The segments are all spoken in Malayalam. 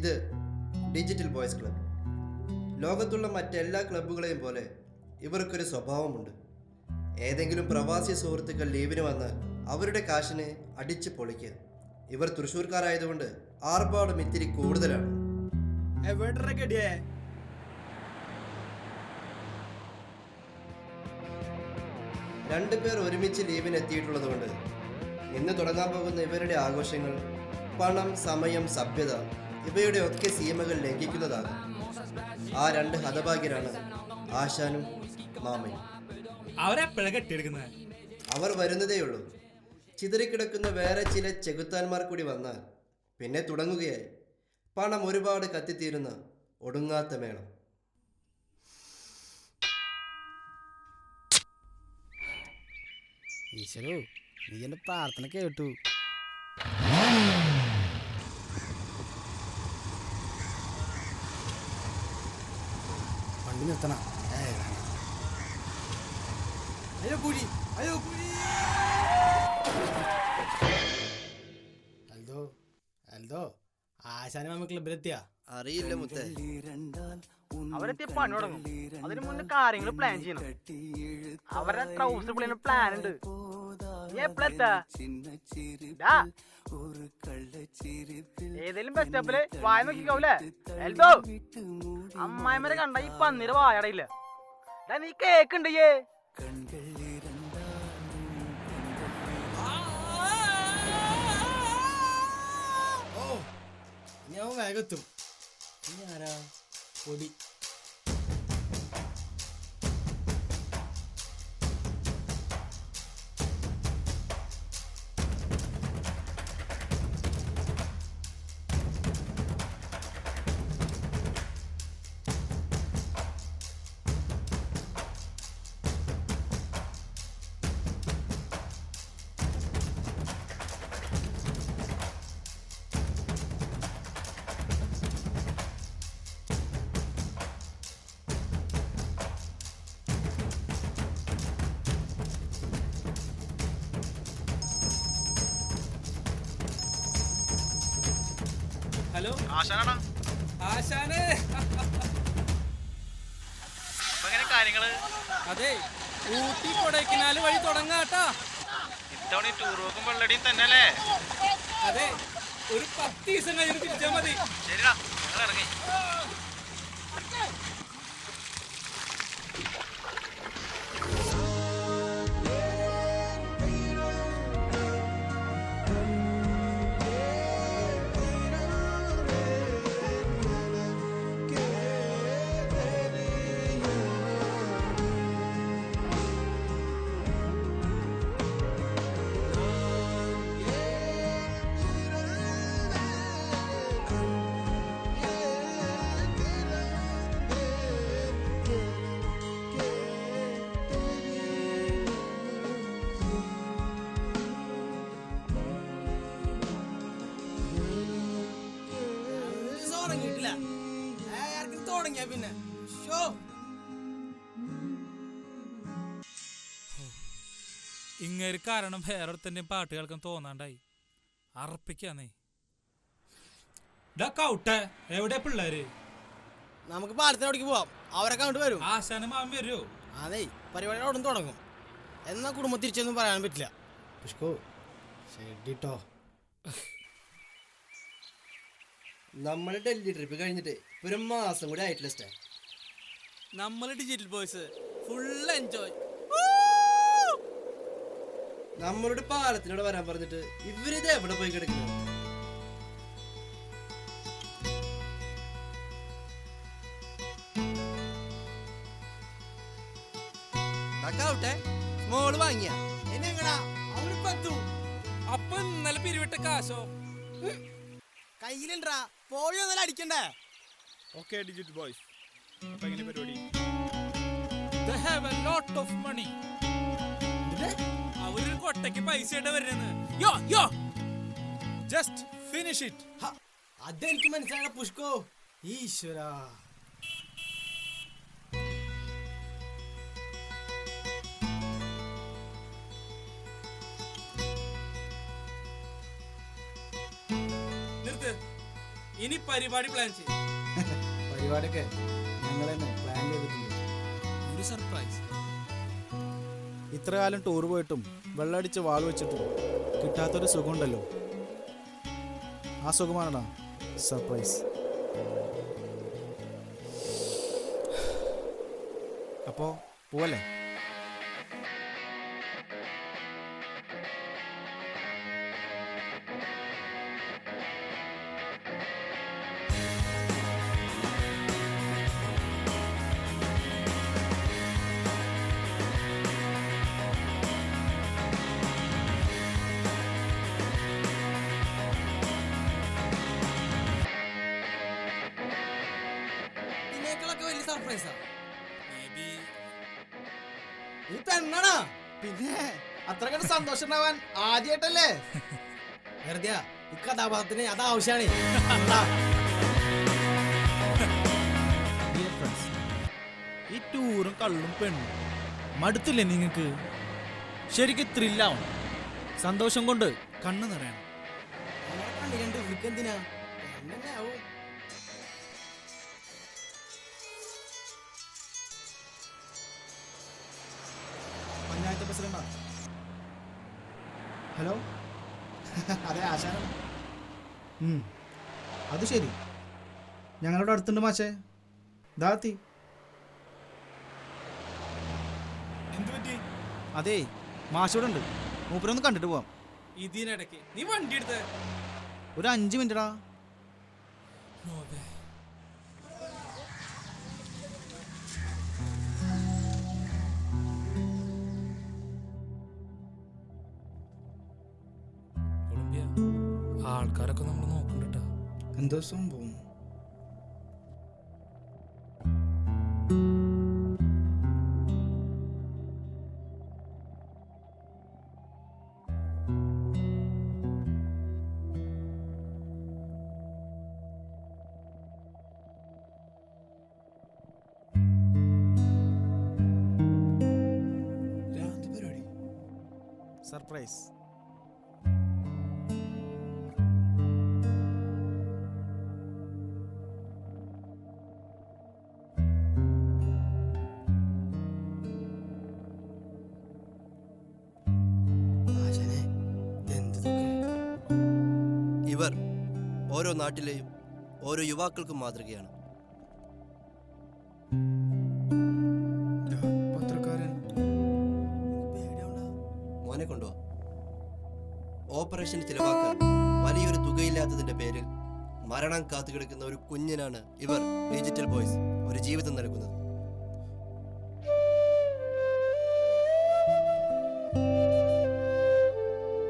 ഇത് ഡിജിറ്റൽ ബോയ്സ് ക്ലബ്ബ്. ലോകത്തുള്ള മറ്റെല്ലാ ക്ലബ്ബുകളെയും പോലെ ഇവർക്കൊരു സ്വഭാവമുണ്ട്. ഏതെങ്കിലും പ്രവാസി സുഹൃത്തുക്കൾ ലീവിന് വന്നാൽ അവരുടെ കാശിനെ അടിച്ച് പൊളിക്കുക. ഇവർ തൃശ്ശൂർക്കാരായതുകൊണ്ട് ആർഭാടം ഇത്തിരി കൂടുതലാണ്. രണ്ടുപേർ ഒരുമിച്ച് ലീവിന് എത്തിയിട്ടുള്ളത് കൊണ്ട് ഇന്ന് തുടങ്ങാൻ പോകുന്ന ഇവരുടെ ആഘോഷങ്ങൾ പണം, സമയം, സഭ്യത ഇവയുടെ ഒക്കെ സീമകൾ ലംഘിക്കുന്നതാകും. ആ രണ്ട് ഹതഭാഗ്യരാണ് ആശാനും മാമയും. അവർ വരുന്നതേയുള്ളൂ. ചിതറിക്കിടക്കുന്ന വേറെ ചില ചെകുത്താന്മാർ കൂടി വന്നാൽ പിന്നെ തുടങ്ങുകയായി പണം ഒരുപാട് കത്തിത്തീരുന്ന ഒടുങ്ങാത്ത മേളം. ഈശ്വരോ, നീ എന്റെ പ്രാർത്ഥന കേട്ടു. വണ്ടി നിർത്തണം. അയ്യോ പുലി, അയ്യോ പുലി. എൽദോ, എൽദോ, ആശാനും മാമ ക്ലബിലെത്തിയാ? അറിയില്ല മുത്തേ. അവരെത്തിയ പണി തുടങ്ങും. അതിന് മുന്നേ കാര്യങ്ങൾ പ്ലാൻ ചെയ്യണം. അവരുടെ ട്രൗസർ പുള്ളിന് പ്ലാൻ ഉണ്ട്. നീ എപ്പോഴെത്താ? ഏതെങ്കിലും ബസ് സ്റ്റോപ്പില് വായ നോക്കിക്കാവൂലേ? എൽദോ, അമ്മായിമാരെ കണ്ട ഈ പന്നീര് വായടയില്ല. നീ കേക്കുണ്ടേ? ഞാൻ വേഗത്തും. ആരാ? പൊടി. ഹലോ ആശാനാ? ആശാനെ, കാര്യങ്ങള് അതെ ഊട്ടി കൊടൈക്കനാല് വഴി തുടങ്ങാട്ടാ. ഇത്തവണ ടൂർ പോക്കും വെള്ളടിയും തന്നെ അല്ലേ? അതെ, ഒരു 10 ദിവസം കഴിഞ്ഞ് തിരിച്ചാ മതി. ശരിടാ, ഞങ്ങൾ ഇറങ്ങി. തുടങ്ങിയ പിന്നെ ഇങ്ങേര് കാരണം വേറൊരുത്തൻ്റെയും പാട്ട് കേൾക്കാൻ തോന്നാണ്ടായി. അറപ്പിക്കാന്നേ. എവിടെ പിള്ളേര്? നമുക്ക് പാലത്തിനോടേക്ക് പോവാം. അവരൊക്കെ അങ്ങോട്ട് വരും. ആശാനും മാമൻ വരുമോ? അതെ, പരിപാടി അവിടെ തുടങ്ങും. എന്നാ കുടുംബം തിരിച്ചൊന്നും പറയാൻ പറ്റില്ല. പുഷ്കോ ശരിട്ടോ. നമ്മുടെ ഡൽഹി ട്രിപ്പ് കഴിഞ്ഞിട്ട് ഒരു മാസം കൂടി ആയിട്ടില്ല സ്റ്റേ. നമ്മൾ ഡിജിറ്റൽ ബോയ്സ് ഫുൾ എൻജോയ്. നമ്മളോട് പാലത്തിനോട് വരാൻ പറഞ്ഞിട്ട് ഇവരിത് എവിടെ പോയി കിടക്കുന്നു? മോള് വാങ്ങിയ അപ്പൊ ഇന്നലെ പിരിവിട്ട കാശോ കയ്യിലുണ്ടാ? പോയോ നല്ല അടിക്കണ്ടേ? ഓക്കെ ഡിജിറ്റൽ ബോയ്സ്, അപ്പൊ എങ്ങനെ പരിപാടി? They have a lot of money. അവരൊരു കൊട്ടയ്ക്ക് പൈസ ആയിട്ട് വരുന്നത്. യോ യോ ജസ്റ്റ് ഫിനിഷ് ഇറ്റ്. അതെനിക്ക് മനസ്സിലായ പുഷ്കോ. ഈശ്വരാ, ഇനി പരിപാടി പ്ലാൻ ചെയ്യും. പരിപാടിയൊക്കെ ഞങ്ങൾ തന്നെ പ്ലാൻ ചെയ്തിട്ടുണ്ട്. ഒരു സർപ്രൈസ്. ഇത്ര കാലം ടൂർ പോയിട്ടും വെള്ളമടിച്ച് വാൾ വെച്ചിട്ടും കിട്ടാത്തൊരു സുഖമുണ്ടല്ലോ, ആ സുഖമാണടാ സർപ്രൈസ്. അപ്പോൾ പോവല്ലേ? ഇതിനേക്കാളൊക്കെ വലിയ സർപ്രൈസാ. Maybe ഈ പെണ്ണാടാ. പിന്നെ അത്ര കണ്ട് സന്തോഷം ഉണ്ടാവാൻ ആദ്യമായിട്ടല്ലേ? വെറുതെ ഈ കഥാപാത്രത്തിന് അത് ആവശ്യമാണ്. Dear friends, ഈ ടൂറും കള്ളും പെണ്ണും മടുത്തില്ലേ നിങ്ങൾക്ക്? ശരിക്കും ത്രില്ലാവണം, സന്തോഷം കൊണ്ട് കണ്ണു നിറയണം. കണ്ടിട്ടുണ്ട് ഇവർക്ക് എന്തിനാ പെണ്ണെന്നെ ആവും. പഞ്ചായത്ത് പ്രസിഡന്റാ? ഹലോ, അതെ ആശാനാണ്. അത് ശരി, ഞങ്ങളുടെ അടുത്തുണ്ട് മാഷേ. ദാത്തി എന്ത് പറ്റി? അതെ, മാഷോടെ ഉണ്ട്, മൂപ്പരൊന്ന് കണ്ടിട്ട് പോവാം. ഇതിനിടയ്ക്ക് നീ വണ്ടി എടുത്ത ഒരു 5 മിനിറ്റടാ. കൊളംബിയ ആൾക്കാരൊക്കെ നമ്മൾ നോക്കണ്ട. എന്തോ സംഭവം? സർപ്രൈസ്. ആശാനെ, ഇതെന്ത് ഇതൊക്കെ? ഇവർ ഓരോ നാട്ടിലെയും ഓരോ യുവാക്കൾക്കും മാതൃകയാണ്. പത്രക്കാരൻ മോനെ കൊണ്ടുപോവാ. ഓപ്പറേഷന് ചിലവാക്കാൻ വലിയൊരു തുകയില്ലാത്തതിന്റെ പേരിൽ മരണം കാത്തുകിടക്കുന്ന ഒരു കുഞ്ഞിനാണ് ഇവർ ഡിജിറ്റൽ ബോയ്സ് ഒരു ജീവിതം നൽകുന്നത്.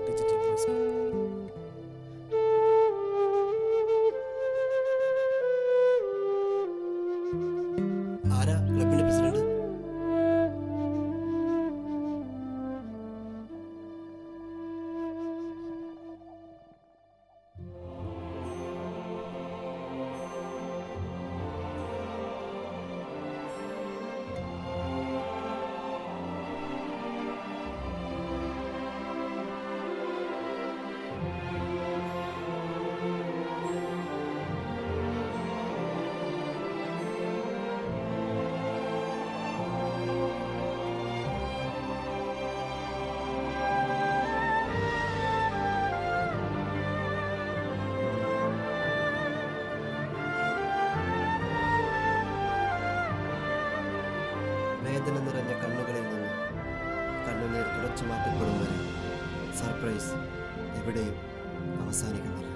Digital boys. ആരാ ക്ലബിന്റെ പ്രസിഡന്റ്? വേദന നിറഞ്ഞ കണ്ണുകളിൽ നിന്ന് കണ്ണുനീർ തുടച്ചു മാറ്റപ്പെടും വരെ സർപ്രൈസ് എവിടെയും അവസാനിക്കുന്നില്ല.